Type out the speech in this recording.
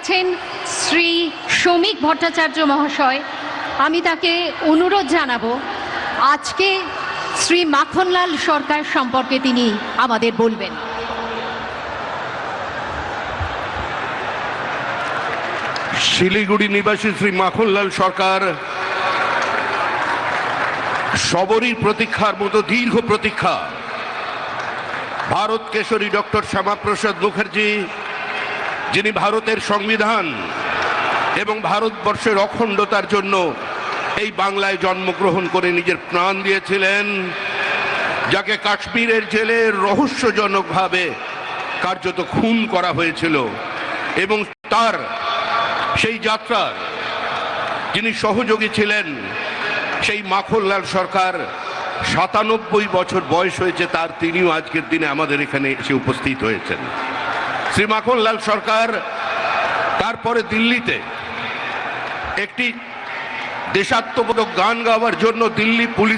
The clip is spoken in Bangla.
আছেন শ্রী শ্রমিক ভট্টাচার্য মহাশয়। আমি তাকে অনুরোধ জানাবো আজকে শ্রী মাখনলাল সরকার সম্পর্কে তিনি আমাদের বলবেন। শিলিগুড়ি নিবাসী শ্রী মাখনলাল সরকার সবরই প্রতীক্ষার মতো দীর্ঘ প্রতীক্ষা। ভারত কেশরী ডক্টর শ্যামাপ্রসাদ মুখার্জি, যিনি ভারতের সংবিধান এবং ভারতবর্ষের অখণ্ডতার জন্য এই বাংলায় জন্মগ্রহণ করে নিজের প্রাণ দিয়েছিলেন, যাকে কাশ্মীরের জেলে রহস্যজনকভাবে কার্যত খুন করা হয়েছিল, এবং তার সেই যাত্রার যিনি সহযোগী ছিলেন, সেই মাখনলাল সরকার ৯৭ বছর বয়স হয়েছে তার, তিনিও আজকের দিনে আমাদের এখানে এসে উপস্থিত হয়েছেন। শ্রী মাখনলাল সরকার তারপরে দিল্লিতে একটি দেশাত্মবোধক গান গাওয়ার জন্য দিল্লি পুলিশ